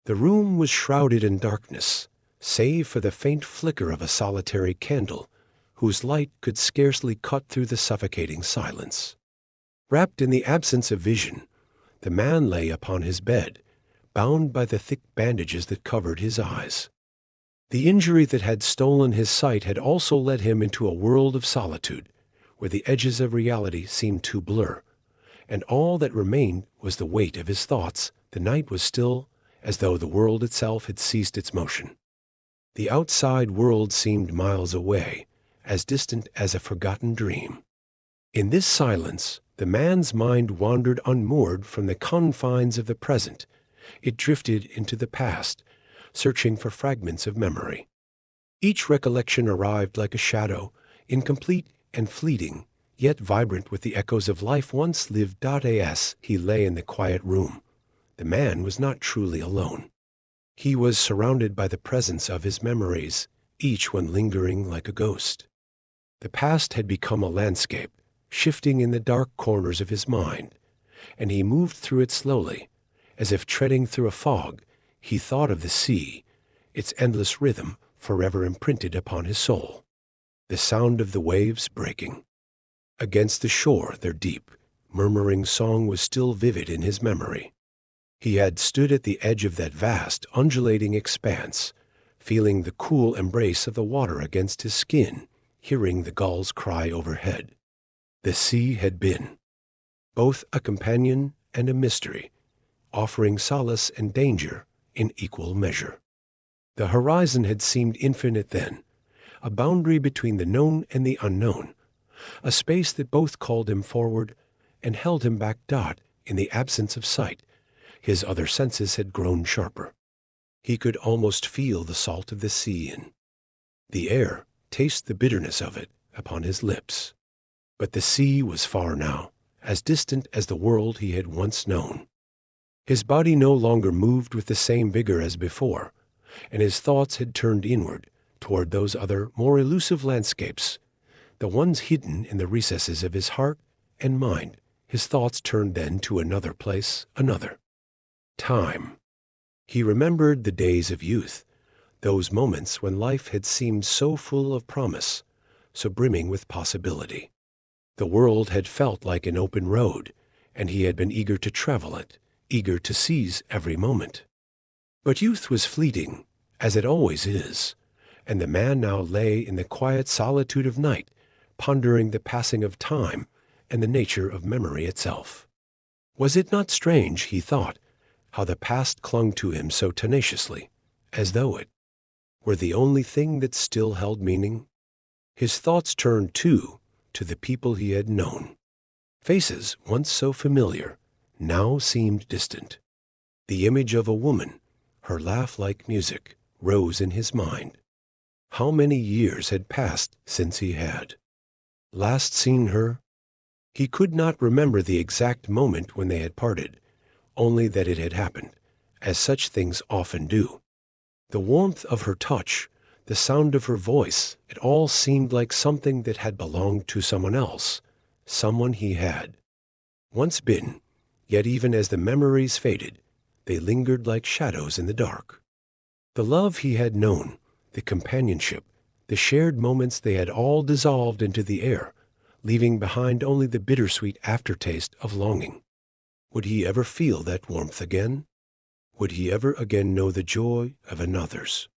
The room was shrouded in darkness, save for the faint flicker of a solitary candle, whose light could scarcely cut through the suffocating silence. Wrapped in the absence of vision, the man lay upon his bed, bound by the thick bandages that covered his eyes. The injury that had stolen his sight had also led him into a world of solitude, where the edges of reality seemed to blur, and all that remained was the weight of his thoughts. The night was still, as though the world itself had ceased its motion. The outside world seemed miles away, as distant as a forgotten dream. In this silence, the man's mind wandered unmoored from the confines of the present. It drifted into the past, searching for fragments of memory. Each recollection arrived like a shadow, incomplete and fleeting, yet vibrant with the echoes of life once lived. As he lay in the quiet room, the man was not truly alone. He was surrounded by the presence of his memories, each one lingering like a ghost. The past had become a landscape, shifting in the dark corners of his mind, and he moved through it slowly, as if treading through a fog. He thought of the sea, its endless rhythm forever imprinted upon his soul. The sound of the waves breaking against the shore, their deep, murmuring song was still vivid in his memory. He had stood at the edge of that vast, undulating expanse, feeling the cool embrace of the water against his skin, hearing the gulls cry overhead. The sea had been both a companion and a mystery, offering solace and danger in equal measure. The horizon had seemed infinite then, a boundary between the known and the unknown, a space that both called him forward and held him back. In the absence of sight, his other senses had grown sharper. He could almost feel the salt of the sea in the air, taste the bitterness of it upon his lips. But the sea was far now, as distant as the world he had once known. His body no longer moved with the same vigor as before, and his thoughts had turned inward, toward those other, more elusive landscapes, the ones hidden in the recesses of his heart and mind. His thoughts turned then to another place, another time. He remembered the days of youth, those moments when life had seemed so full of promise, so brimming with possibility. The world had felt like an open road, and he had been eager to travel it, eager to seize every moment. But youth was fleeting, as it always is, and the man now lay in the quiet solitude of night, pondering the passing of time and the nature of memory itself. Was it not strange, he thought, how the past clung to him so tenaciously, as though it were the only thing that still held meaning? His thoughts turned, too, to the people he had known. Faces once so familiar now seemed distant. The image of a woman, her laugh like music, rose in his mind. How many years had passed since he had last seen her? He could not remember the exact moment when they had parted, only that it had happened, as such things often do. The warmth of her touch, the sound of her voice, it all seemed like something that had belonged to someone else, someone he had once been, yet even as the memories faded, they lingered like shadows in the dark. The love he had known, the companionship, the shared moments, they had all dissolved into the air, leaving behind only the bittersweet aftertaste of longing. Would he ever feel that warmth again? Would he ever again know the joy of another's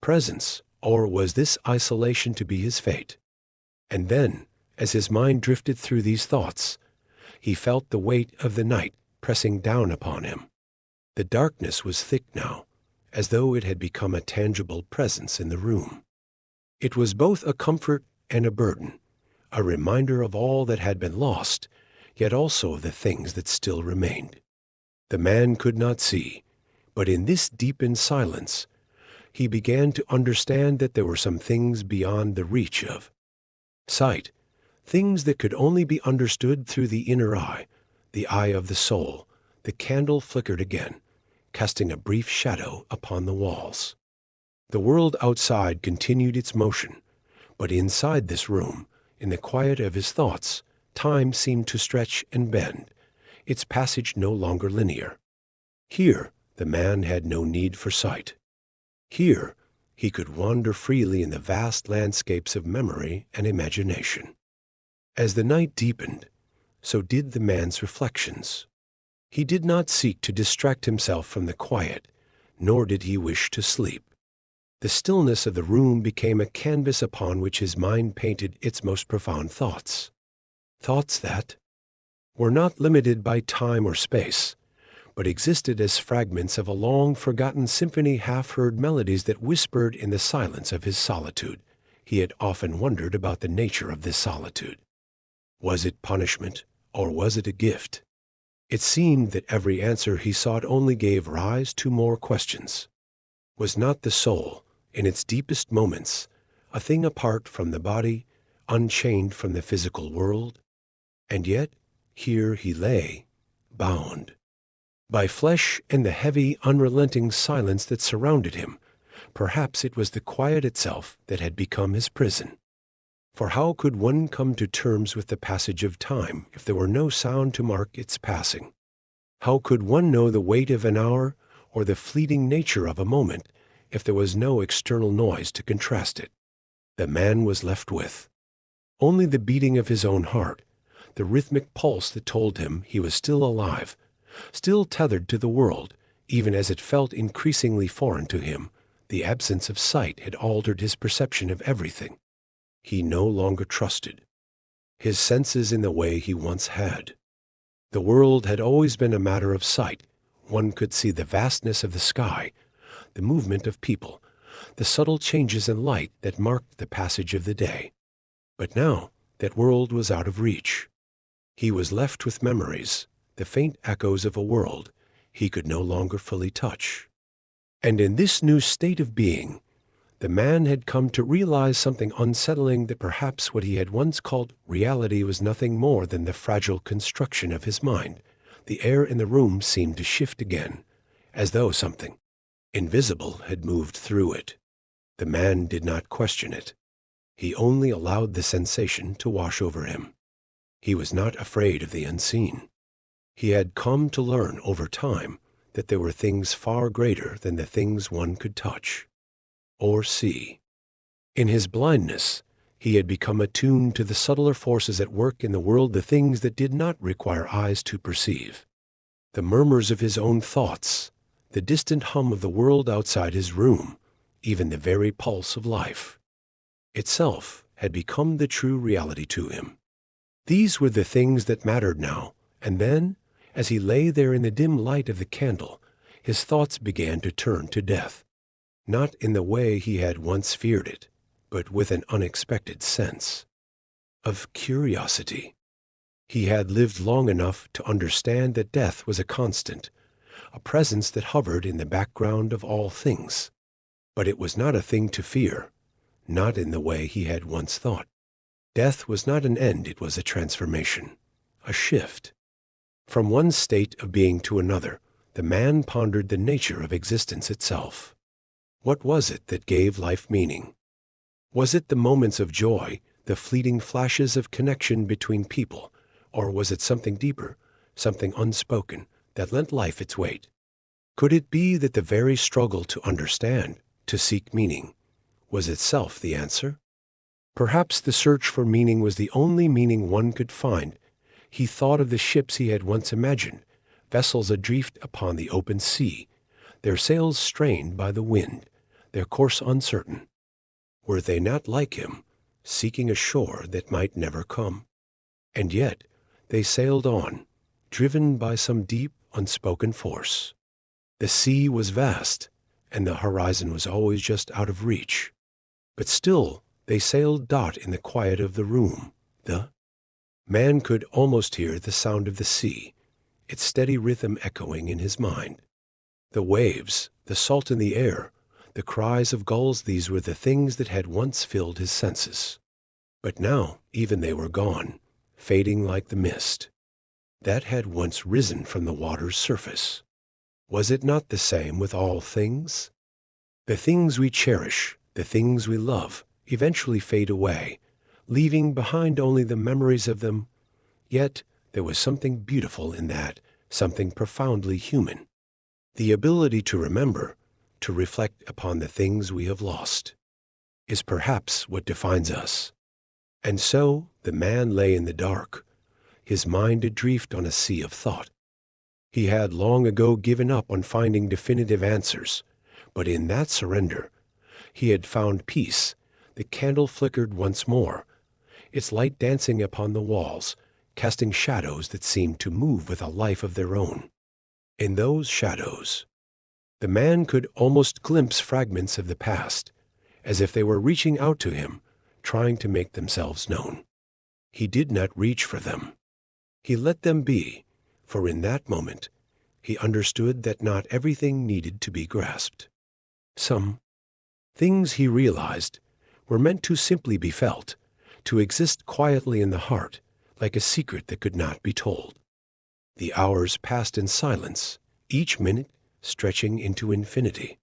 presence, or was this isolation to be his fate? And then, as his mind drifted through these thoughts, he felt the weight of the night pressing down upon him. The darkness was thick now, as though it had become a tangible presence in the room. It was both a comfort and a burden, a reminder of all that had been lost, yet also of the things that still remained. The man could not see, but in this deepened silence, he began to understand that there were some things beyond the reach of sight, things that could only be understood through the inner eye, the eye of the soul. The candle flickered again, casting a brief shadow upon the walls. The world outside continued its motion, but inside this room, in the quiet of his thoughts, time seemed to stretch and bend, its passage no longer linear. Here, the man had no need for sight. Here, he could wander freely in the vast landscapes of memory and imagination. As the night deepened, so did the man's reflections. He did not seek to distract himself from the quiet, nor did he wish to sleep. The stillness of the room became a canvas upon which his mind painted its most profound thoughts. Thoughts that were not limited by time or space, but existed as fragments of a long-forgotten symphony, half-heard melodies that whispered in the silence of his solitude. He had often wondered about the nature of this solitude. Was it punishment, or was it a gift? It seemed that every answer he sought only gave rise to more questions. Was not the soul, in its deepest moments, a thing apart from the body, unchained from the physical world? And yet, here he lay, bound by flesh and the heavy, unrelenting silence that surrounded him. Perhaps it was the quiet itself that had become his prison. For how could one come to terms with the passage of time if there were no sound to mark its passing? How could one know the weight of an hour or the fleeting nature of a moment if there was no external noise to contrast it? The man was left with only the beating of his own heart, the rhythmic pulse that told him he was still alive, still tethered to the world, even as it felt increasingly foreign to him. The absence of sight had altered his perception of everything. He no longer trusted his senses in the way he once had. The world had always been a matter of sight. One could see the vastness of the sky, the movement of people, the subtle changes in light that marked the passage of the day. But now that world was out of reach. He was left with memories, the faint echoes of a world he could no longer fully touch. And in this new state of being, the man had come to realize something unsettling, that perhaps what he had once called reality was nothing more than the fragile construction of his mind. The air in the room seemed to shift again, as though something invisible had moved through it. The man did not question it. He only allowed the sensation to wash over him. He was not afraid of the unseen. He had come to learn over time that there were things far greater than the things one could touch or see. In his blindness, he had become attuned to the subtler forces at work in the world, the things that did not require eyes to perceive. The murmurs of his own thoughts, the distant hum of the world outside his room, even the very pulse of life itself had become the true reality to him. These were the things that mattered now, and then, as he lay there in the dim light of the candle, his thoughts began to turn to death. Not in the way he had once feared it, but with an unexpected sense of curiosity. He had lived long enough to understand that death was a constant, a presence that hovered in the background of all things. But it was not a thing to fear, not in the way he had once thought. Death was not an end, it was a transformation, a shift. From one state of being to another, the man pondered the nature of existence itself. What was it that gave life meaning? Was it the moments of joy, the fleeting flashes of connection between people, or was it something deeper, something unspoken, that lent life its weight? Could it be that the very struggle to understand, to seek meaning, was itself the answer? Perhaps the search for meaning was the only meaning one could find. He thought of the ships he had once imagined, vessels adrift upon the open sea, their sails strained by the wind, their course uncertain. Were they not like him, seeking a shore that might never come? And yet they sailed on, driven by some deep, unspoken force. The sea was vast, and the horizon was always just out of reach. But still they sailed in the quiet of the room. The man could almost hear the sound of the sea, its steady rhythm echoing in his mind. The waves, the salt in the air, the cries of gulls, these were the things that had once filled his senses. But now even they were gone, fading like the mist that had once risen from the water's surface. Was it not the same with all things? The things we cherish, the things we love, eventually fade away, leaving behind only the memories of them. Yet there was something beautiful in that, something profoundly human. The ability to remember, to reflect upon the things we have lost, is perhaps what defines us. And so the man lay in the dark, his mind adrift on a sea of thought. He had long ago given up on finding definitive answers, but in that surrender, he had found peace. The candle flickered once more, its light dancing upon the walls, casting shadows that seemed to move with a life of their own. In those shadows, the man could almost glimpse fragments of the past, as if they were reaching out to him, trying to make themselves known. He did not reach for them. He let them be, for in that moment, he understood that not everything needed to be grasped. Some things, he realized, were meant to simply be felt, to exist quietly in the heart, like a secret that could not be told. The hours passed in silence, each minute stretching into infinity.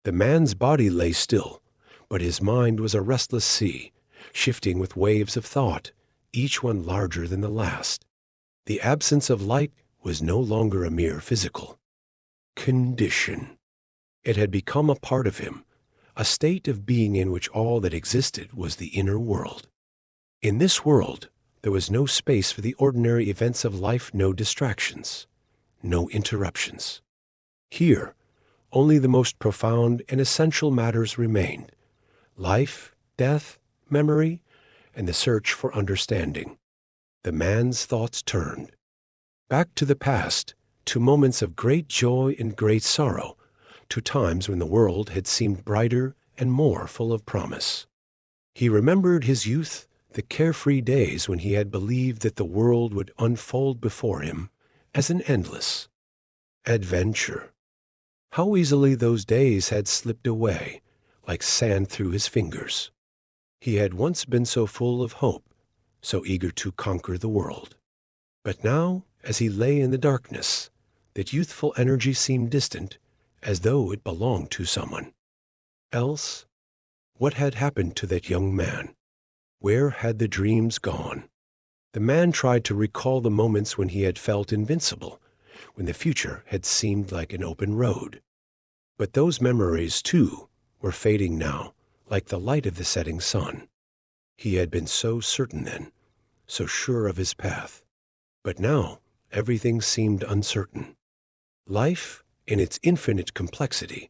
The man's body lay still, but his mind was a restless sea, shifting with waves of thought, each one larger than the last. The absence of light was no longer a mere physical condition. It had become a part of him, a state of being in which all that existed was the inner world. In this world, there was no space for the ordinary events of life, no distractions, no interruptions. Here, only the most profound and essential matters remained: life, death, memory, and the search for understanding. The man's thoughts turned back to the past, to moments of great joy and great sorrow, to times when the world had seemed brighter and more full of promise. He remembered his youth, the carefree days when he had believed that the world would unfold before him as an endless adventure. How easily those days had slipped away, like sand through his fingers. He had once been so full of hope, so eager to conquer the world. But now, as he lay in the darkness, that youthful energy seemed distant, as though it belonged to someone else. What had happened to that young man? Where had the dreams gone? The man tried to recall the moments when he had felt invincible, when the future had seemed like an open road. But those memories, too, were fading now, like the light of the setting sun. He had been so certain then, so sure of his path. But now everything seemed uncertain. Life, in its infinite complexity,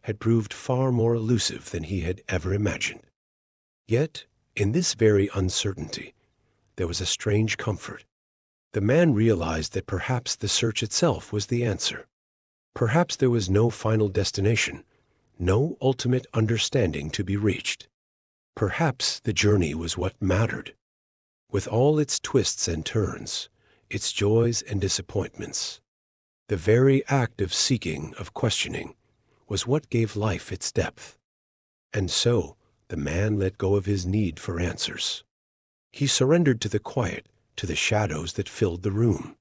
had proved far more elusive than he had ever imagined. Yet, in this very uncertainty, there was a strange comfort. The man realized that perhaps the search itself was the answer. Perhaps there was no final destination, no ultimate understanding to be reached. Perhaps the journey was what mattered. With all its twists and turns, its joys and disappointments, the very act of seeking, of questioning, was what gave life its depth. And so the man let go of his need for answers. He surrendered to the quiet, to the shadows that filled the room.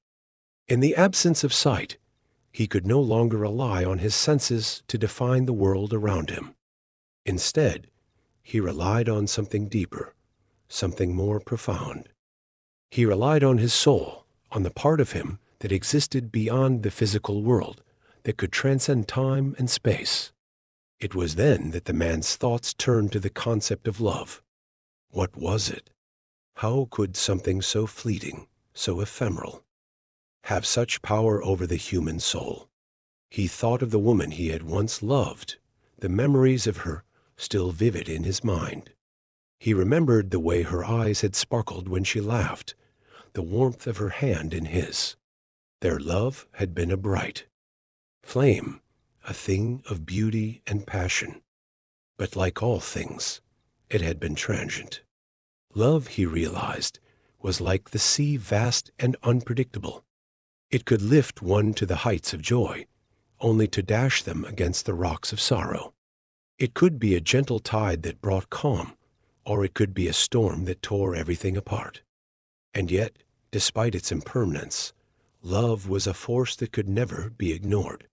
In the absence of sight, he could no longer rely on his senses to define the world around him. Instead, he relied on something deeper, something more profound. He relied on his soul, on the part of him that existed beyond the physical world, that could transcend time and space. It was then that the man's thoughts turned to the concept of love. What was it? How could something so fleeting, so ephemeral, have such power over the human soul? He thought of the woman he had once loved, the memories of her still vivid in his mind. He remembered the way her eyes had sparkled when she laughed, the warmth of her hand in his. Their love had been a bright flame, a thing of beauty and passion. But like all things, it had been transient. Love, he realized, was like the sea, vast and unpredictable. It could lift one to the heights of joy, only to dash them against the rocks of sorrow. It could be a gentle tide that brought calm, or it could be a storm that tore everything apart. And yet, despite its impermanence, love was a force that could never be ignored.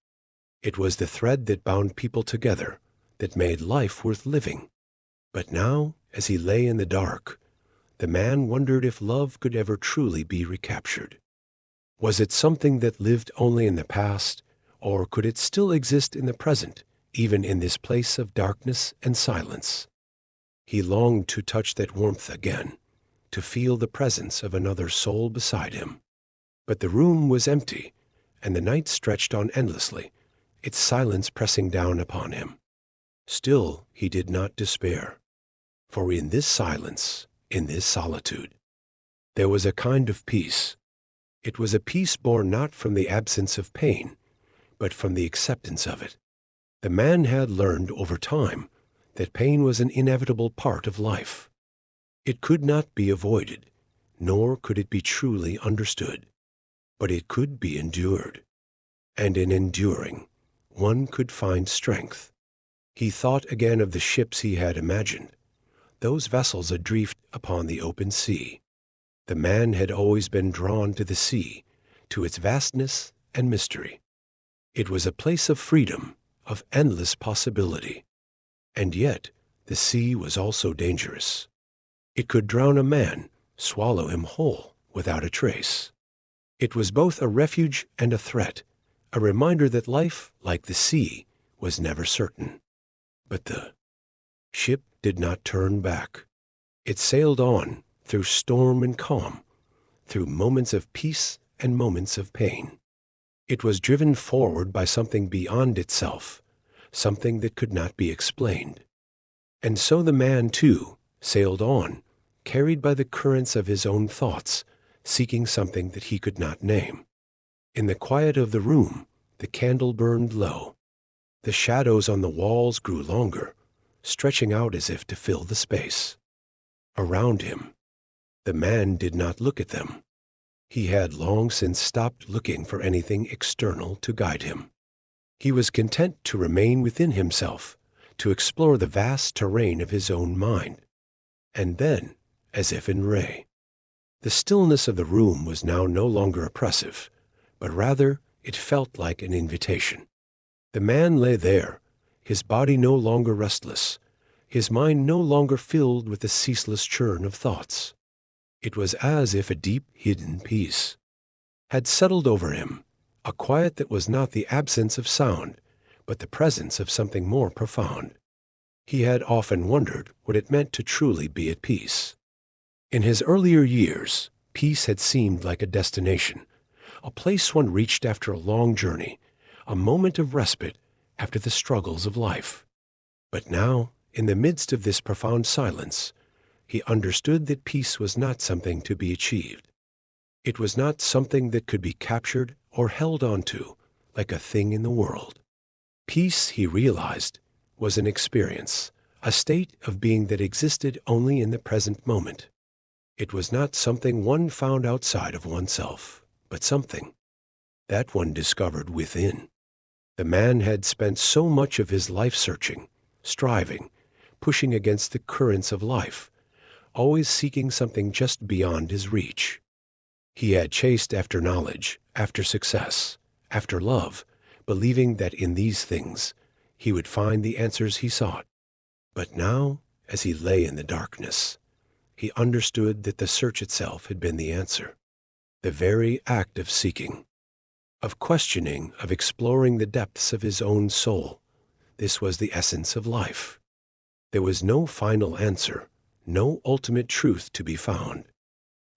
It was the thread that bound people together, that made life worth living. But now, as he lay in the dark, the man wondered if love could ever truly be recaptured. Was it something that lived only in the past, Or could it still exist in the present, even in this place of darkness and silence? He longed to touch that warmth again, to feel the presence of another soul beside him. But the room was empty, and the night stretched on endlessly, its silence pressing down upon him. Still, he did not despair. For in this silence, in this solitude, there was a kind of peace. It was a peace born not from the absence of pain, but from the acceptance of it. The man had learned over time that pain was an inevitable part of life. It could not be avoided, nor could it be truly understood, but it could be endured. And in enduring, one could find strength. He thought again of the ships he had imagined, those vessels adrift upon the open sea. The man had always been drawn to the sea, to its vastness and mystery. It was a place of freedom, of endless possibility. And yet, the sea was also dangerous. It could drown a man, swallow him whole, without a trace. It was both a refuge and a threat, a reminder that life, like the sea, was never certain. But the ship did not turn back. It sailed on, through storm and calm, through moments of peace and moments of pain. It was driven forward by something beyond itself, something that could not be explained. And so the man, too, sailed on, carried by the currents of his own thoughts, seeking something that he could not name. In the quiet of the room, the candle burned low. The shadows on the walls grew longer, stretching out as if to fill the space. Around him, the man did not look at them. He had long since stopped looking for anything external to guide him. He was content to remain within himself, to explore the vast terrain of his own mind. And then, as if in ray, the stillness of the room was now no longer oppressive, but rather it felt like an invitation. The man lay there, his body no longer restless, his mind no longer filled with the ceaseless churn of thoughts. It was as if a deep, hidden peace had settled over him, a quiet that was not the absence of sound, but the presence of something more profound. He had often wondered what it meant to truly be at peace. In his earlier years, peace had seemed like a destination, a place one reached after a long journey, a moment of respite after the struggles of life. But now, in the midst of this profound silence, he understood that peace was not something to be achieved. It was not something that could be captured or held onto like a thing in the world. Peace, he realized, was an experience, a state of being that existed only in the present moment. It was not something one found outside of oneself, but something that one discovered within. The man had spent so much of his life searching, striving, pushing against the currents of life, always seeking something just beyond his reach. He had chased after knowledge, after success, after love, believing that in these things he would find the answers he sought. But now, as he lay in the darkness, he understood that the search itself had been the answer. The very act of seeking, of questioning, of exploring the depths of his own soul, this was the essence of life. There was no final answer, no ultimate truth to be found.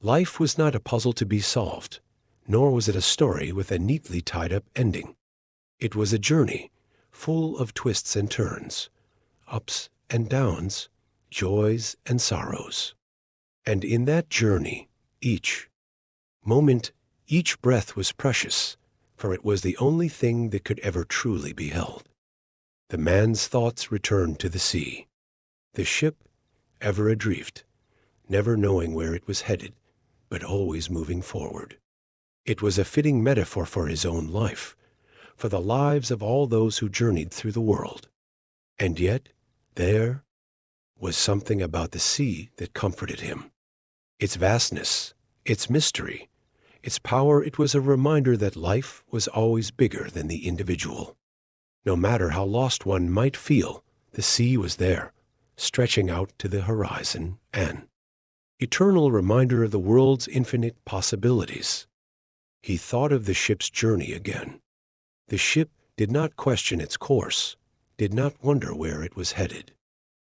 Life was not a puzzle to be solved, nor was it a story with a neatly tied-up ending. It was a journey full of twists and turns, ups and downs, joys and sorrows. And in that journey, each moment, each breath was precious, for it was the only thing that could ever truly be held. The man's thoughts returned to the sea. The ship, ever adrift, never knowing where it was headed, but always moving forward. It was a fitting metaphor for his own life, for the lives of all those who journeyed through the world. And yet, there was something about the sea that comforted him. Its vastness, its mystery, its power, it was a reminder that life was always bigger than the individual. No matter how lost one might feel, the sea was there, stretching out to the horizon, an eternal reminder of the world's infinite possibilities. He thought of the ship's journey again. The ship did not question its course, did not wonder where it was headed.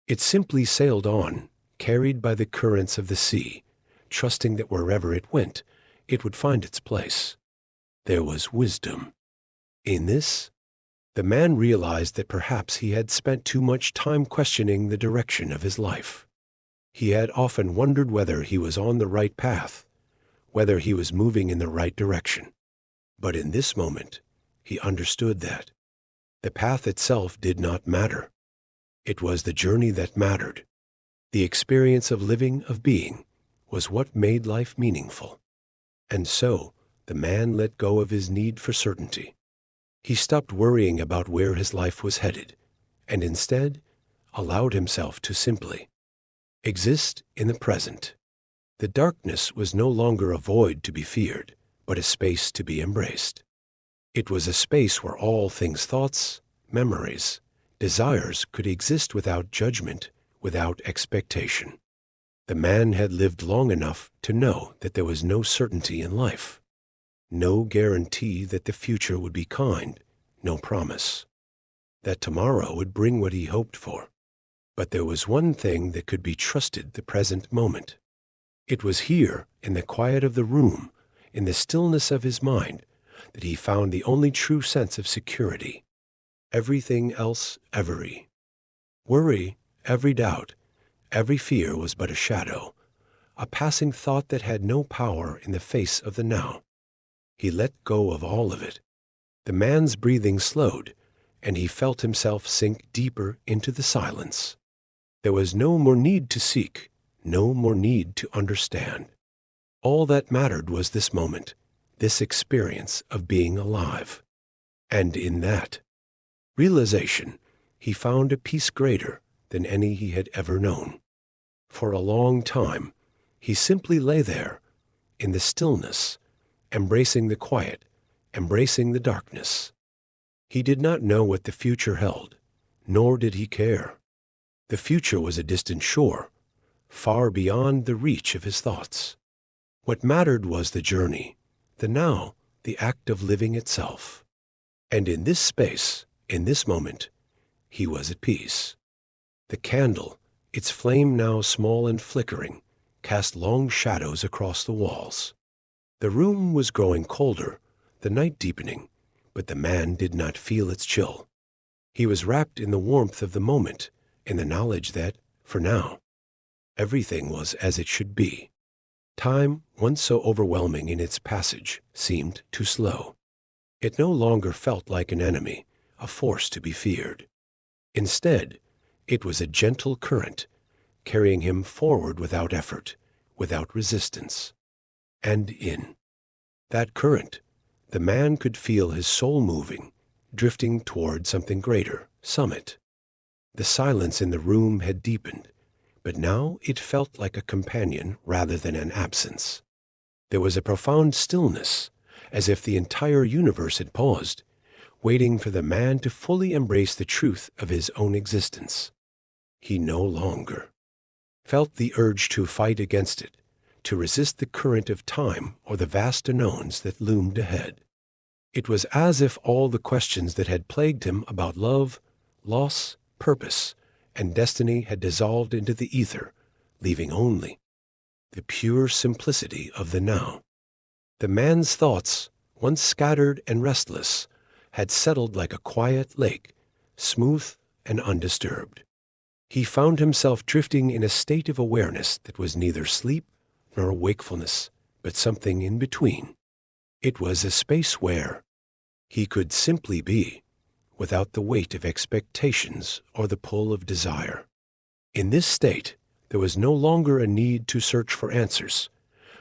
It simply sailed on, carried by the currents of the sea, trusting that wherever it went, it would find its place. There was wisdom in this. The man realized that perhaps he had spent too much time questioning the direction of his life. He had often wondered whether he was on the right path, whether he was moving in the right direction. But in this moment, he understood that the path itself did not matter. It was the journey that mattered. The experience of living, of being, was what made life meaningful. And so, the man let go of his need for certainty. He stopped worrying about where his life was headed, and instead allowed himself to simply exist in the present. The darkness was no longer a void to be feared, but a space to be embraced. It was a space where all things, thoughts, memories, desires could exist without judgment, without expectation. The man had lived long enough to know that there was no certainty in life, no guarantee that the future would be kind, no promise that tomorrow would bring what he hoped for. But there was one thing that could be trusted: the present moment. It was here, in the quiet of the room, in the stillness of his mind, that he found the only true sense of security. Everything else, every worry, every doubt, every fear was but a shadow, a passing thought that had no power in the face of the now. He let go of all of it. The man's breathing slowed, and he felt himself sink deeper into the silence. There was no more need to seek, no more need to understand. All that mattered was this moment, this experience of being alive. And in that realization, he found a peace greater than any he had ever known. For a long time, he simply lay there, in the stillness, embracing the quiet, embracing the darkness. He did not know what the future held, nor did he care. The future was a distant shore, far beyond the reach of his thoughts. What mattered was the journey, the now, the act of living itself. And in this space, in this moment, he was at peace. The candle, its flame now small and flickering, cast long shadows across the walls. The room was growing colder, the night deepening, but the man did not feel its chill. He was wrapped in the warmth of the moment, in the knowledge that, for now, everything was as it should be. Time, once so overwhelming in its passage, seemed too slow. It no longer felt like an enemy, a force to be feared. Instead, it was a gentle current, carrying him forward without effort, without resistance. And in that current, the man could feel his soul moving, drifting toward something greater, summit. The silence in the room had deepened, but now it felt like a companion rather than an absence. There was a profound stillness, as if the entire universe had paused, waiting for the man to fully embrace the truth of his own existence. He no longer felt the urge to fight against it, to resist the current of time or the vast unknowns that loomed ahead. It was as if all the questions that had plagued him about love, loss, purpose, and destiny had dissolved into the ether, leaving only the pure simplicity of the now. The man's thoughts, once scattered and restless, had settled like a quiet lake, smooth and undisturbed. He found himself drifting in a state of awareness that was neither sleep nor wakefulness, but something in between. It was a space where he could simply be, without the weight of expectations or the pull of desire. In this state, there was no longer a need to search for answers,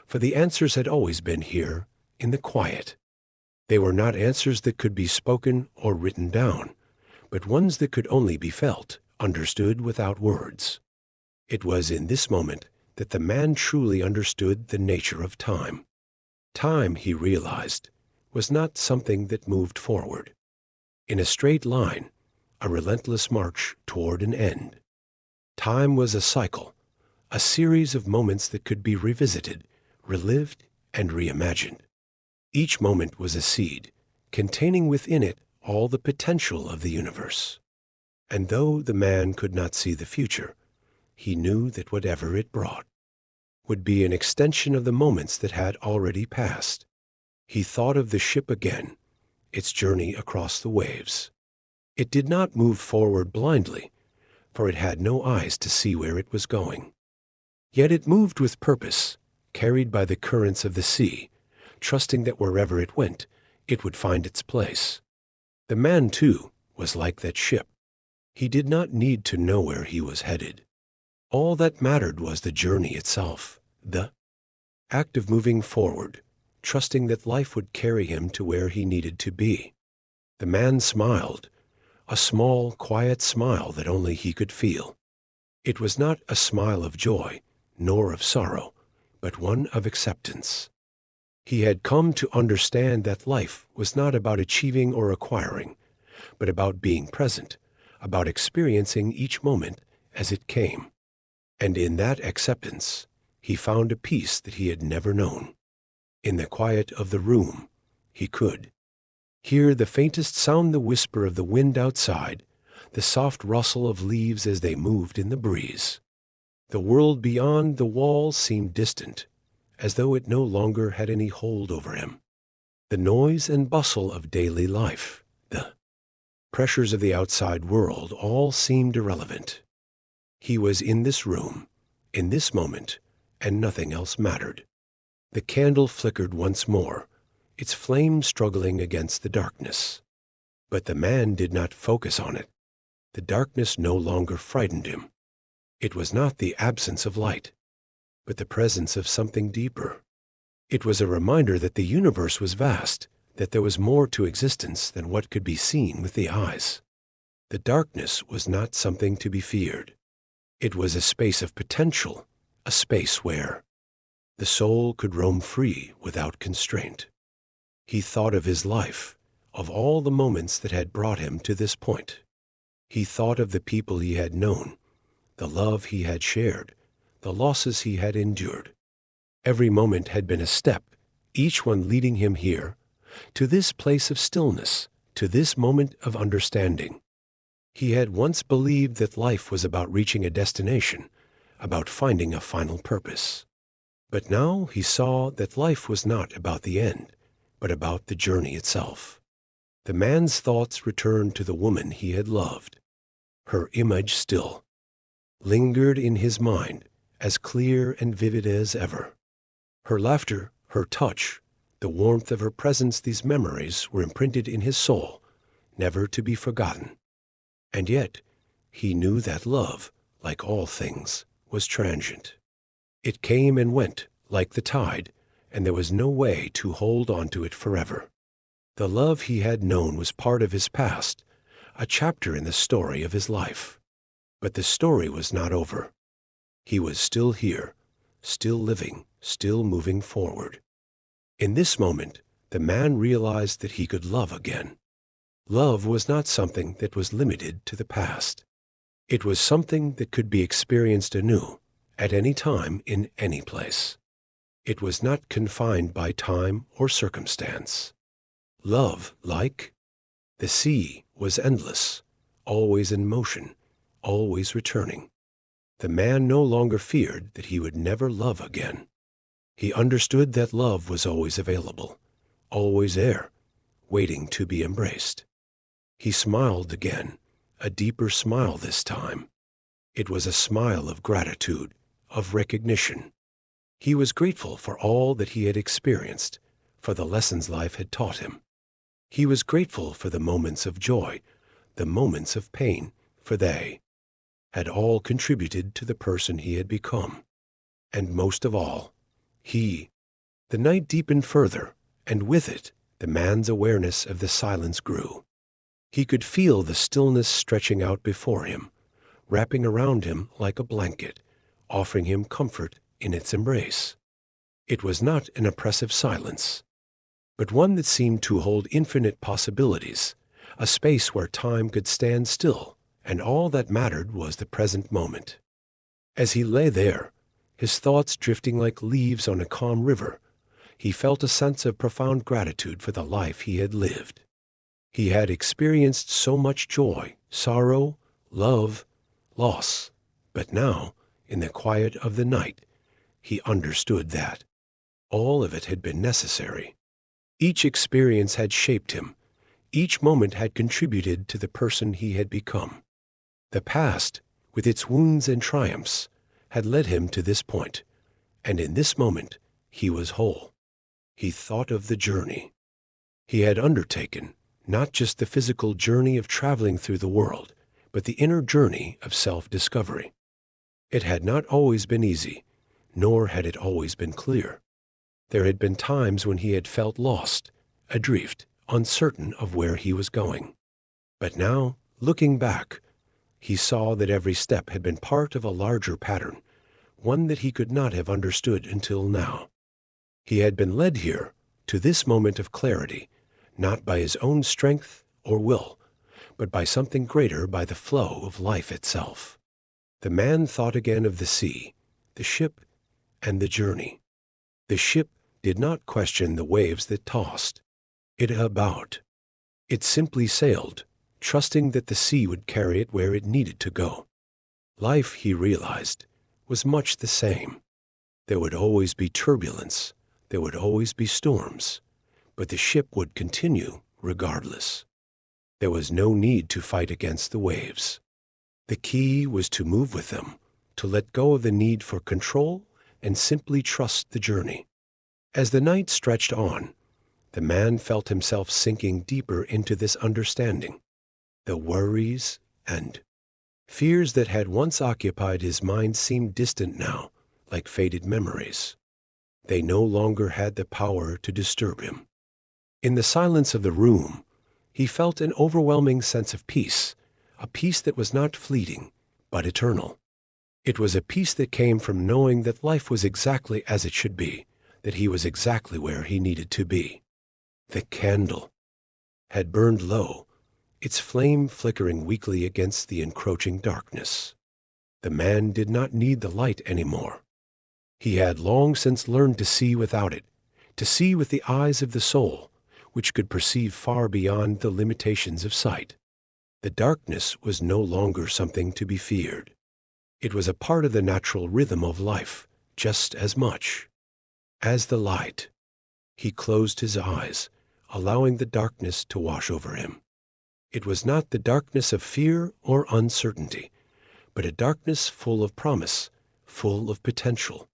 for the answers had always been here, in the quiet. They were not answers that could be spoken or written down, but ones that could only be felt, understood without words. It was in this moment that the man truly understood the nature of time. Time, he realized, was not something that moved forward in a straight line, a relentless march toward an end. Time was a cycle, a series of moments that could be revisited, relived, and reimagined. Each moment was a seed, containing within it all the potential of the universe. And though the man could not see the future, he knew that whatever it brought would be an extension of the moments that had already passed. He thought of the ship again, its journey across the waves. It did not move forward blindly, for it had no eyes to see where it was going. Yet it moved with purpose, carried by the currents of the sea, trusting that wherever it went, it would find its place. The man, too, was like that ship. He did not need to know where he was headed. All that mattered was the journey itself, the act of moving forward, trusting that life would carry him to where he needed to be. The man smiled, a small, quiet smile that only he could feel. It was not a smile of joy, nor of sorrow, but one of acceptance. He had come to understand that life was not about achieving or acquiring, but about being present, about experiencing each moment as it came. And in that acceptance, he found a peace that he had never known. In the quiet of the room, he could hear the faintest sound, the whisper of the wind outside, the soft rustle of leaves as they moved in the breeze. The world beyond the wall seemed distant, as though it no longer had any hold over him. The noise and bustle of daily life, the pressures of the outside world, all seemed irrelevant. He was in this room, in this moment, and nothing else mattered. The candle flickered once more, its flame struggling against the darkness. But the man did not focus on it. The darkness no longer frightened him. It was not the absence of light, but the presence of something deeper. It was a reminder that the universe was vast, that there was more to existence than what could be seen with the eyes. The darkness was not something to be feared. It was a space of potential, a space where the soul could roam free without constraint. He thought of his life, of all the moments that had brought him to this point. He thought of the people he had known, the love he had shared, the losses he had endured. Every moment had been a step, each one leading him here, to this place of stillness, to this moment of understanding. He had once believed that life was about reaching a destination, about finding a final purpose. But now he saw that life was not about the end, but about the journey itself. The man's thoughts returned to the woman he had loved. Her image still lingered in his mind, as clear and vivid as ever. Her laughter, her touch, the warmth of her presence, these memories were imprinted in his soul, never to be forgotten. And yet, he knew that love, like all things, was transient. It came and went, like the tide, and there was no way to hold on to it forever. The love he had known was part of his past, a chapter in the story of his life. But the story was not over. He was still here, still living, still moving forward. In this moment, the man realized that he could love again. Love was not something that was limited to the past. It was something that could be experienced anew, at any time, in any place. It was not confined by time or circumstance. Love, like the sea, was endless, always in motion, always returning. The man no longer feared that he would never love again. He understood that love was always available, always there, waiting to be embraced. He smiled again, a deeper smile this time. It was a smile of gratitude, of recognition. He was grateful for all that he had experienced, for the lessons life had taught him. He was grateful for the moments of joy, the moments of pain, for they had all contributed to the person he had become. And most of all, the night deepened further, and with it, the man's awareness of the silence grew. He could feel the stillness stretching out before him, wrapping around him like a blanket, offering him comfort in its embrace. It was not an oppressive silence, but one that seemed to hold infinite possibilities, a space where time could stand still, and all that mattered was the present moment. As he lay there, his thoughts drifting like leaves on a calm river, he felt a sense of profound gratitude for the life he had lived. He had experienced so much joy, sorrow, love, loss, but now, in the quiet of the night, he understood that all of it had been necessary. Each experience had shaped him. Each moment had contributed to the person he had become. The past, with its wounds and triumphs, had led him to this point, and in this moment he was whole. He thought of the journey he had undertaken, not just the physical journey of traveling through the world, but the inner journey of self-discovery. It had not always been easy, nor had it always been clear. There had been times when he had felt lost, adrift, uncertain of where he was going. But now, looking back, he saw that every step had been part of a larger pattern, one that he could not have understood until now. He had been led here, to this moment of clarity, not by his own strength or will, but by something greater, by the flow of life itself. The man thought again of the sea, the ship, and the journey. The ship did not question the waves that tossed. It about. It simply sailed, trusting that the sea would carry it where it needed to go. Life, he realized, was much the same. There would always be turbulence, there would always be storms, but the ship would continue regardless. There was no need to fight against the waves. The key was to move with them, to let go of the need for control and simply trust the journey. As the night stretched on, the man felt himself sinking deeper into this understanding. The worries and fears that had once occupied his mind seemed distant now, like faded memories. They no longer had the power to disturb him. In the silence of the room, he felt an overwhelming sense of peace, a peace that was not fleeting, but eternal. It was a peace that came from knowing that life was exactly as it should be, that he was exactly where he needed to be. The candle had burned low, its flame flickering weakly against the encroaching darkness. The man did not need the light anymore. He had long since learned to see without it, to see with the eyes of the soul, which could perceive far beyond the limitations of sight. The darkness was no longer something to be feared. It was a part of the natural rhythm of life, just as much as the light. He closed his eyes, allowing the darkness to wash over him. It was not the darkness of fear or uncertainty, but a darkness full of promise, full of potential.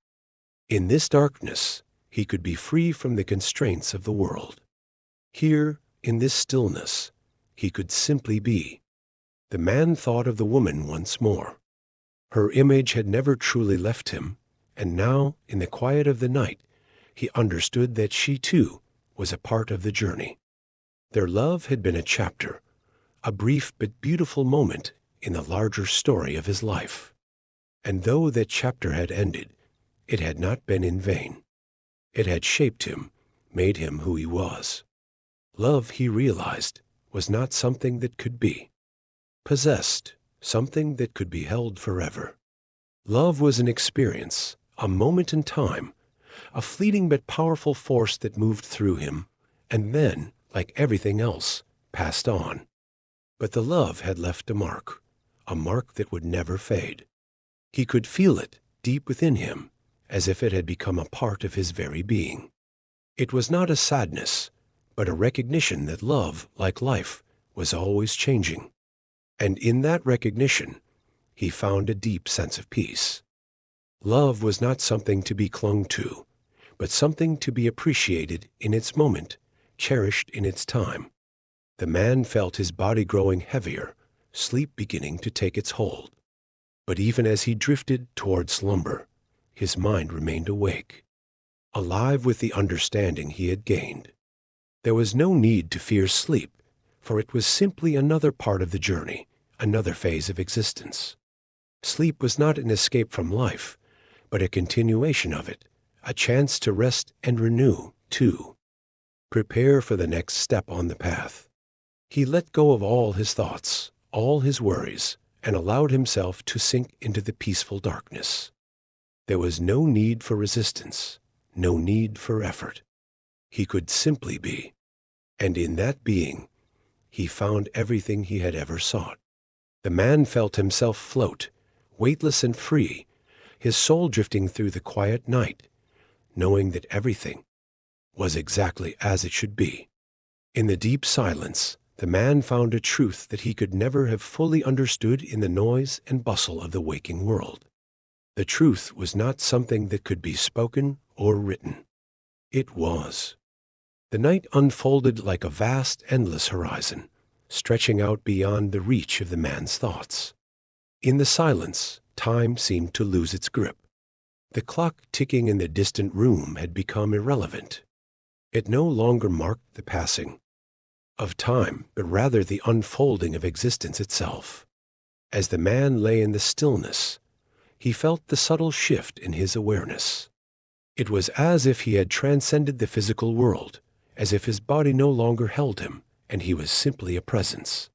In this darkness, he could be free from the constraints of the world. Here, in this stillness, he could simply be. The man thought of the woman once more. Her image had never truly left him, and now, in the quiet of the night, he understood that she, too, was a part of the journey. Their love had been a chapter, a brief but beautiful moment in the larger story of his life. And though that chapter had ended, it had not been in vain. It had shaped him, made him who he was. Love, he realized, was not something that could be possessed, something that could be held forever. Love was an experience, a moment in time, a fleeting but powerful force that moved through him, and then, like everything else, passed on. But the love had left a mark that would never fade. He could feel it deep within him, as if it had become a part of his very being. It was not a sadness, but a recognition that love, like life, was always changing. And in that recognition, he found a deep sense of peace. Love was not something to be clung to, but something to be appreciated in its moment, cherished in its time. The man felt his body growing heavier, sleep beginning to take its hold. But even as he drifted toward slumber, his mind remained awake, alive with the understanding he had gained. There was no need to fear sleep, for it was simply another part of the journey, another phase of existence. Sleep was not an escape from life, but a continuation of it, a chance to rest and renew, too. Prepare for the next step on the path. He let go of all his thoughts, all his worries, and allowed himself to sink into the peaceful darkness. There was no need for resistance, no need for effort. He could simply be, and in that being, he found everything he had ever sought. The man felt himself float, weightless and free, his soul drifting through the quiet night, knowing that everything was exactly as it should be. In the deep silence, the man found a truth that he could never have fully understood in the noise and bustle of the waking world. The truth was not something that could be spoken or written. It was. The night unfolded like a vast, endless horizon, stretching out beyond the reach of the man's thoughts. In the silence, time seemed to lose its grip. The clock ticking in the distant room had become irrelevant. It no longer marked the passing of time, but rather the unfolding of existence itself. As the man lay in the stillness, he felt the subtle shift in his awareness. It was as if he had transcended the physical world, as if his body no longer held him, and he was simply a presence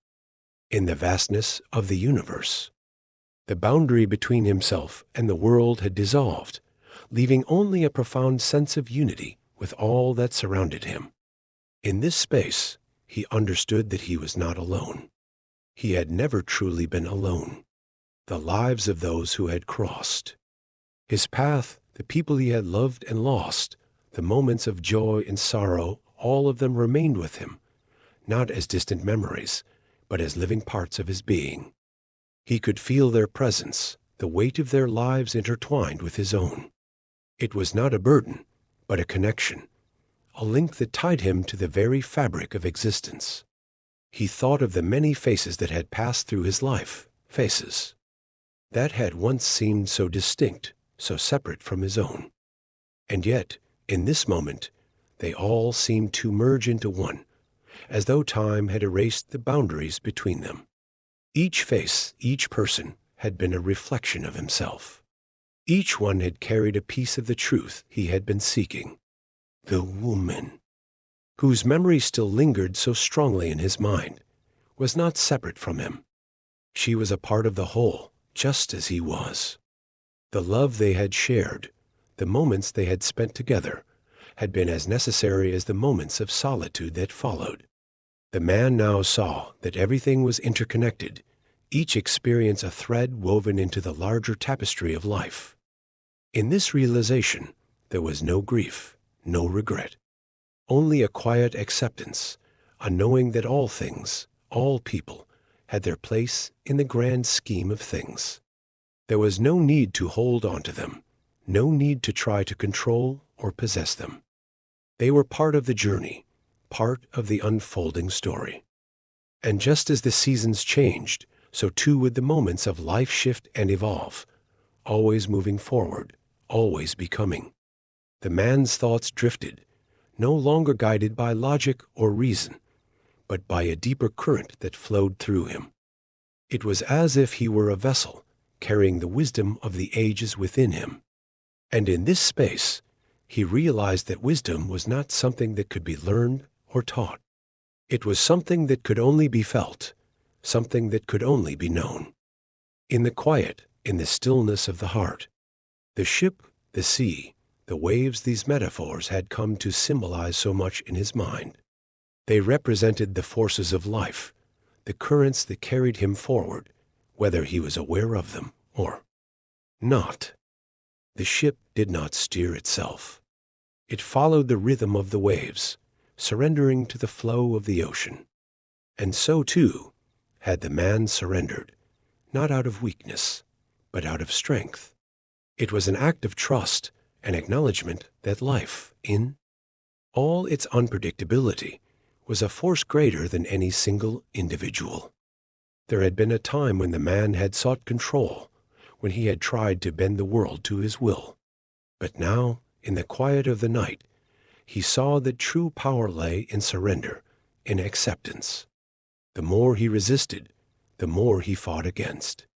in the vastness of the universe. The boundary between himself and the world had dissolved, leaving only a profound sense of unity with all that surrounded him. In this space, he understood that he was not alone. He had never truly been alone. The lives of those who had crossed his path, the people he had loved and lost, the moments of joy and sorrow, all of them remained with him, not as distant memories, but as living parts of his being. He could feel their presence, the weight of their lives intertwined with his own. It was not a burden, but a connection, a link that tied him to the very fabric of existence. He thought of the many faces that had passed through his life, faces that had once seemed so distinct, so separate from his own. And yet, in this moment, they all seemed to merge into one, as though time had erased the boundaries between them. Each face, each person, had been a reflection of himself. Each one had carried a piece of the truth he had been seeking. The woman, whose memory still lingered so strongly in his mind, was not separate from him. She was a part of the whole, just as he was. The love they had shared, the moments they had spent together, had been as necessary as the moments of solitude that followed. The man now saw that everything was interconnected, each experience a thread woven into the larger tapestry of life. In this realization, there was no grief, no regret, only a quiet acceptance, a knowing that all things, all people, had their place in the grand scheme of things. There was no need to hold on to them, no need to try to control or possess them. They were part of the journey, part of the unfolding story. And just as the seasons changed, so too would the moments of life shift and evolve, always moving forward, always becoming. The man's thoughts drifted, no longer guided by logic or reason, but by a deeper current that flowed through him. It was as if he were a vessel, carrying the wisdom of the ages within him. And in this space, he realized that wisdom was not something that could be learned or taught. It was something that could only be felt, something that could only be known. In the quiet, in the stillness of the heart, the ship, the sea, the waves, these metaphors had come to symbolize so much in his mind. They represented the forces of life, the currents that carried him forward, whether he was aware of them or not. The ship did not steer itself. It followed the rhythm of the waves, surrendering to the flow of the ocean. And so, too, had the man surrendered, not out of weakness, but out of strength. It was an act of trust, an acknowledgement that life, in all its unpredictability, was a force greater than any single individual. There had been a time when the man had sought control, when he had tried to bend the world to his will. But now, in the quiet of the night, he saw that true power lay in surrender, in acceptance. The more he resisted, the more he fought against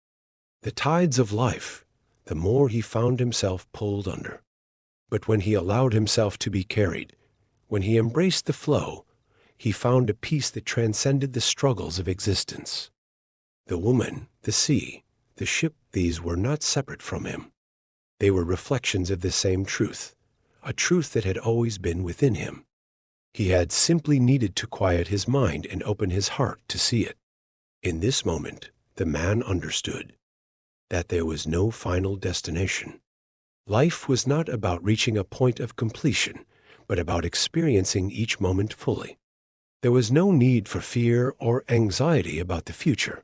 the tides of life, the more he found himself pulled under. But when he allowed himself to be carried, when he embraced the flow, he found a peace that transcended the struggles of existence. The woman, the sea, the ship, these were not separate from him. They were reflections of the same truth, a truth that had always been within him. He had simply needed to quiet his mind and open his heart to see it. In this moment, the man understood that there was no final destination. Life was not about reaching a point of completion, but about experiencing each moment fully. There was no need for fear or anxiety about the future,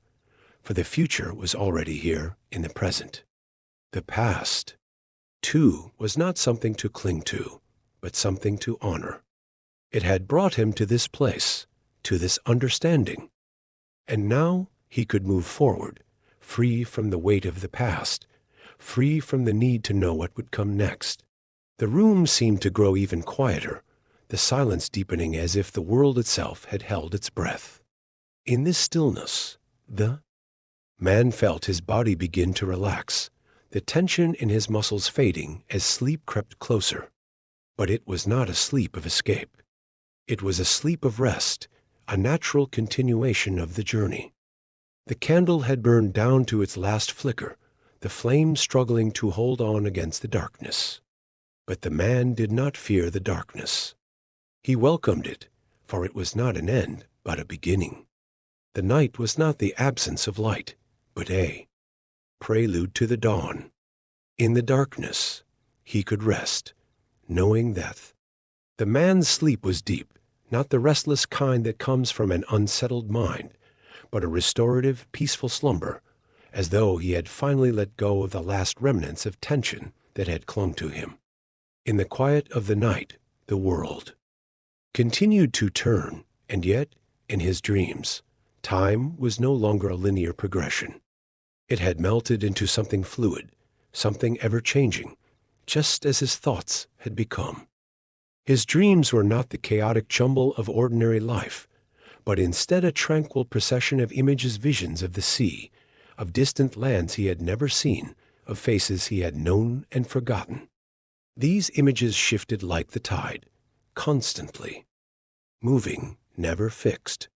for the future was already here in the present. The past, too, was not something to cling to, but something to honor. It had brought him to this place, to this understanding. And now he could move forward, free from the weight of the past, free from the need to know what would come next. The room seemed to grow even quieter, the silence deepening as if the world itself had held its breath. In this stillness, the man felt his body begin to relax, the tension in his muscles fading as sleep crept closer. But it was not a sleep of escape. It was a sleep of rest, a natural continuation of the journey. The candle had burned down to its last flicker, the flame struggling to hold on against the darkness. But the man did not fear the darkness. He welcomed it, for it was not an end, but a beginning. The night was not the absence of light, but a prelude to the dawn. In the darkness, he could rest, knowing that the man's sleep was deep, not the restless kind that comes from an unsettled mind, but a restorative, peaceful slumber, as though he had finally let go of the last remnants of tension that had clung to him. In the quiet of the night, the world continued to turn, and yet, in his dreams, time was no longer a linear progression. It had melted into something fluid, something ever-changing, just as his thoughts had become. His dreams were not the chaotic jumble of ordinary life, but instead a tranquil procession of images, visions of the sea, of distant lands he had never seen, of faces he had known and forgotten. These images shifted like the tide, constantly, moving, never fixed.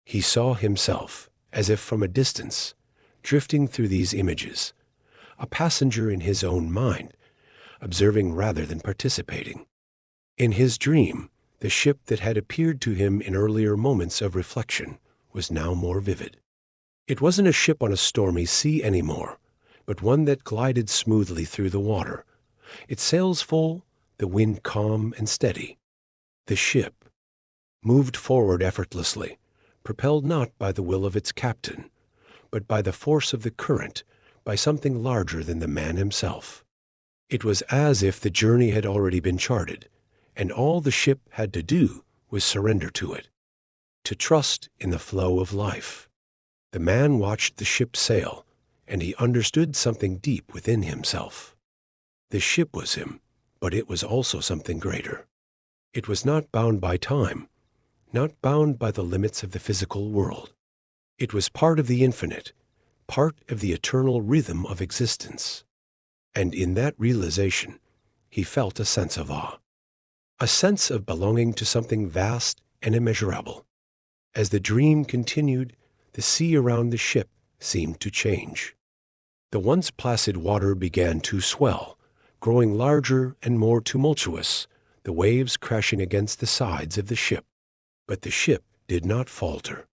He saw himself, as if from a distance, drifting through these images, a passenger in his own mind, observing rather than participating. In his dream, the ship that had appeared to him in earlier moments of reflection was now more vivid. It wasn't a ship on a stormy sea anymore, but one that glided smoothly through the water, its sails full, the wind calm and steady. The ship moved forward effortlessly, propelled not by the will of its captain, but by the force of the current, by something larger than the man himself. It was as if the journey had already been charted, and all the ship had to do was surrender to it, to trust in the flow of life. The man watched the ship sail, and he understood something deep within himself. The ship was him, but it was also something greater. It was not bound by time, not bound by the limits of the physical world. It was part of the infinite, part of the eternal rhythm of existence. And in that realization, he felt a sense of awe, a sense of belonging to something vast and immeasurable. As the dream continued, the sea around the ship seemed to change. The once placid water began to swell, growing larger and more tumultuous, the waves crashing against the sides of the ship. But the ship did not falter.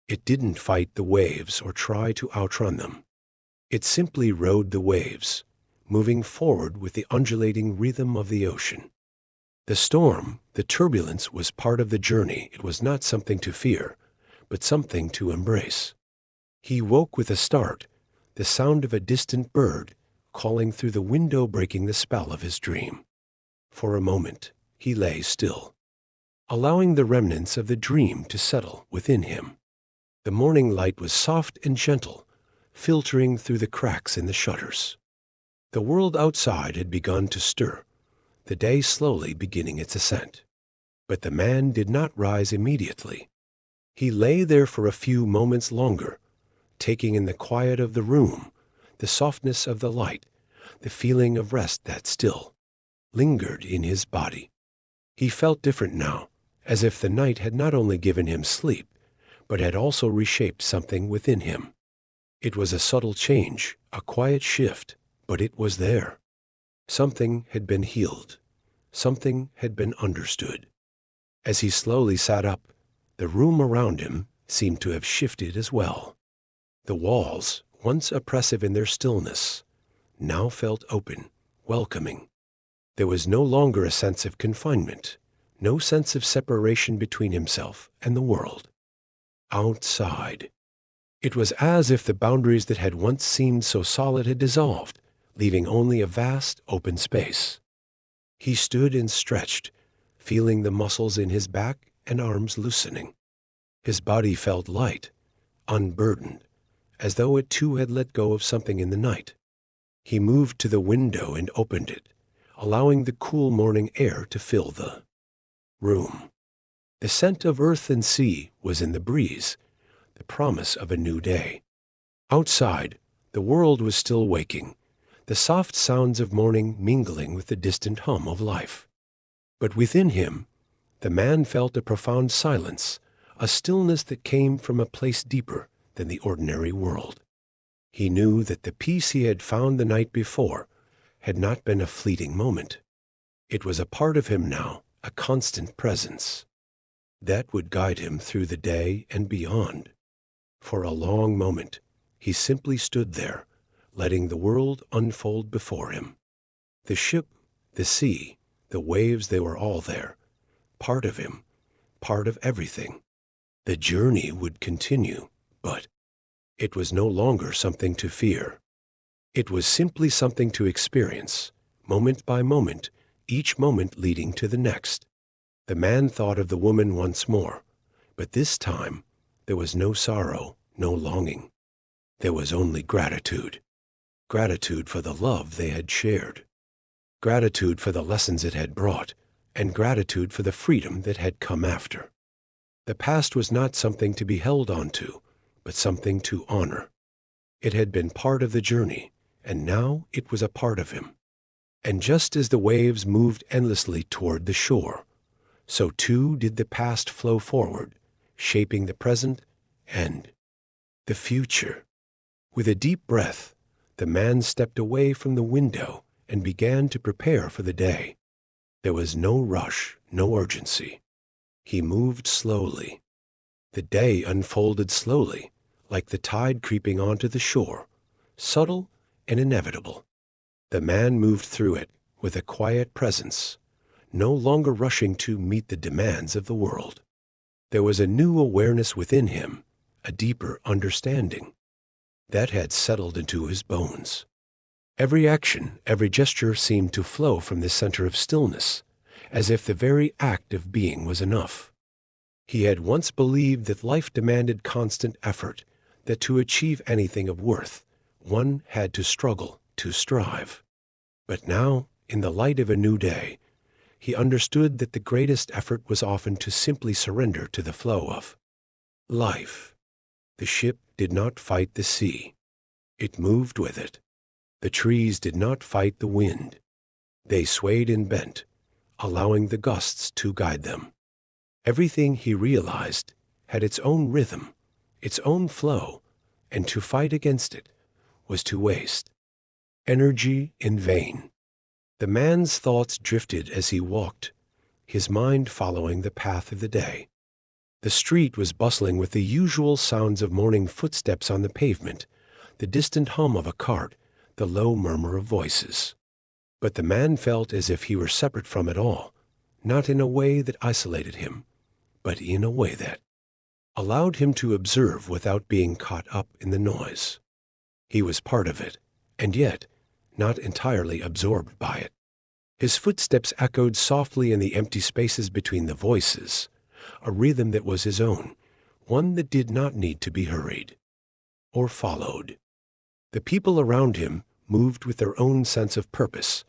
It didn't fight the waves or try to outrun them. It simply rode the waves, moving forward with the undulating rhythm of the ocean. The storm, the turbulence, was part of the journey. It was not something to fear, but something to embrace. He woke with a start, the sound of a distant bird calling through the window breaking the spell of his dream. For a moment, he lay still, allowing the remnants of the dream to settle within him. The morning light was soft and gentle, filtering through the cracks in the shutters. The world outside had begun to stir, the day slowly beginning its ascent. But the man did not rise immediately. He lay there for a few moments longer, taking in the quiet of the room, the softness of the light, the feeling of rest that still lingered in his body. He felt different now, as if the night had not only given him sleep, but had also reshaped something within him. It was a subtle change, a quiet shift, but it was there. Something had been healed. Something had been understood. As he slowly sat up, the room around him seemed to have shifted as well. The walls, once oppressive in their stillness, now felt open, welcoming. There was no longer a sense of confinement, no sense of separation between himself and the world. Outside. It was as if the boundaries that had once seemed so solid had dissolved, leaving only a vast open space. He stood and stretched, feeling the muscles in his back and arms loosening. His body felt light, unburdened, as though it too had let go of something in the night. He moved to the window and opened it, allowing the cool morning air to fill the room. The scent of earth and sea was in the breeze, the promise of a new day. Outside, the world was still waking, the soft sounds of morning mingling with the distant hum of life. But within him, the man felt a profound silence, a stillness that came from a place deeper than the ordinary world. He knew that the peace he had found the night before had not been a fleeting moment. It was a part of him now, a constant presence. That would guide him through the day and beyond. For a long moment, he simply stood there, letting the world unfold before him. The ship, the sea, the waves, they were all there, part of him, part of everything. The journey would continue, but it was no longer something to fear. It was simply something to experience, moment by moment, each moment leading to the next. The man thought of the woman once more, but this time there was no sorrow, no longing. There was only gratitude. Gratitude for the love they had shared. Gratitude for the lessons it had brought, and gratitude for the freedom that had come after. The past was not something to be held on to, but something to honor. It had been part of the journey, and now it was a part of him. And just as the waves moved endlessly toward the shore, so too did the past flow forward, shaping the present and the future. With a deep breath, the man stepped away from the window and began to prepare for the day. There was no rush, no urgency. He moved slowly. The day unfolded slowly, like the tide creeping onto the shore, subtle and inevitable. The man moved through it with a quiet presence, no longer rushing to meet the demands of the world. There was a new awareness within him, a deeper understanding that had settled into his bones. Every action, every gesture seemed to flow from this center of stillness, as if the very act of being was enough. He had once believed that life demanded constant effort, that to achieve anything of worth, one had to struggle, to strive. But now, in the light of a new day, he understood that the greatest effort was often to simply surrender to the flow of life. The ship did not fight the sea. It moved with it. The trees did not fight the wind. They swayed and bent, allowing the gusts to guide them. Everything, he realized, had its own rhythm, its own flow, and to fight against it was to waste energy in vain. The man's thoughts drifted as he walked, his mind following the path of the day. The street was bustling with the usual sounds of morning footsteps on the pavement, the distant hum of a cart, the low murmur of voices. But the man felt as if he were separate from it all, not in a way that isolated him, but in a way that allowed him to observe without being caught up in the noise. He was part of it, and yet not entirely absorbed by it. His footsteps echoed softly in the empty spaces between the voices, a rhythm that was his own, one that did not need to be hurried or followed. The people around him moved with their own sense of purpose,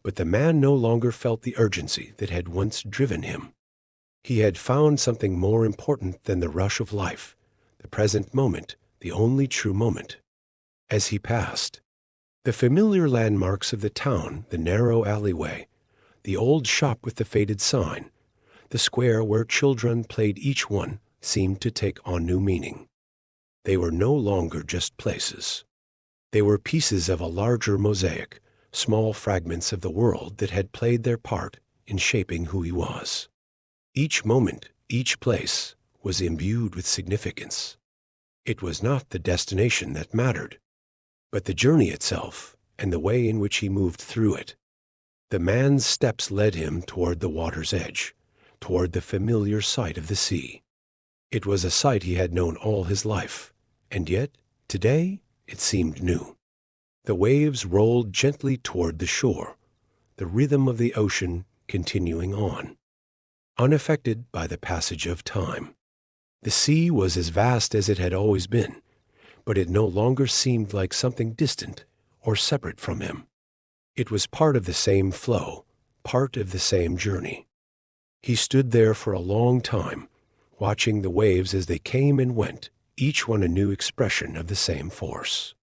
but the man no longer felt the urgency that had once driven him. He had found something more important than the rush of life, the present moment, the only true moment. As he passed, the familiar landmarks of the town, the narrow alleyway, the old shop with the faded sign, the square where children played, each one seemed to take on new meaning. They were no longer just places. They were pieces of a larger mosaic, small fragments of the world that had played their part in shaping who he was. Each moment, each place, was imbued with significance. It was not the destination that mattered, but the journey itself and the way in which he moved through it. The man's steps led him toward the water's edge, toward the familiar sight of the sea. It was a sight he had known all his life, and yet, today, it seemed new. The waves rolled gently toward the shore, the rhythm of the ocean continuing on, unaffected by the passage of time. The sea was as vast as it had always been, but it no longer seemed like something distant or separate from him. It was part of the same flow, part of the same journey. He stood there for a long time, watching the waves as they came and went, each one a new expression of the same force.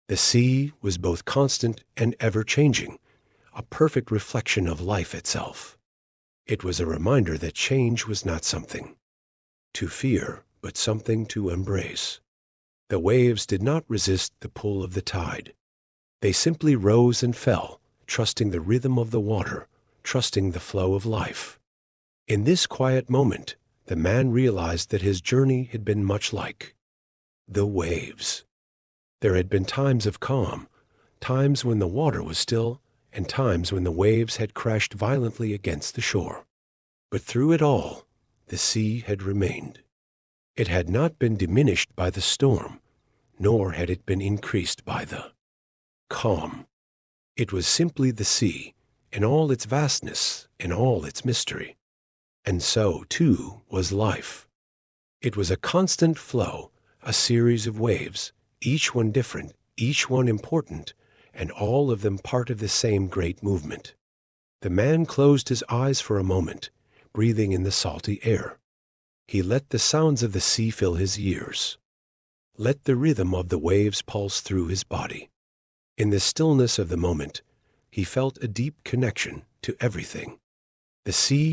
The sea was both constant and ever-changing, a perfect reflection of life itself. It was a reminder that change was not something to fear, but something to embrace. The waves did not resist the pull of the tide. They simply rose and fell, trusting the rhythm of the water, trusting the flow of life. In this quiet moment, the man realized that his journey had been much like the waves. There had been times of calm, times when the water was still, and times when the waves had crashed violently against the shore. But through it all, the sea had remained. It had not been diminished by the storm, nor had it been increased by the calm. It was simply the sea, in all its vastness, in all its mystery. And so, too, was life. It was a constant flow, a series of waves, each one different, each one important, and all of them part of the same great movement. The man closed his eyes for a moment, breathing in the salty air. He let the sounds of the sea fill his ears. Let the rhythm of the waves pulse through his body. In the stillness of the moment, he felt a deep connection to everything. The sea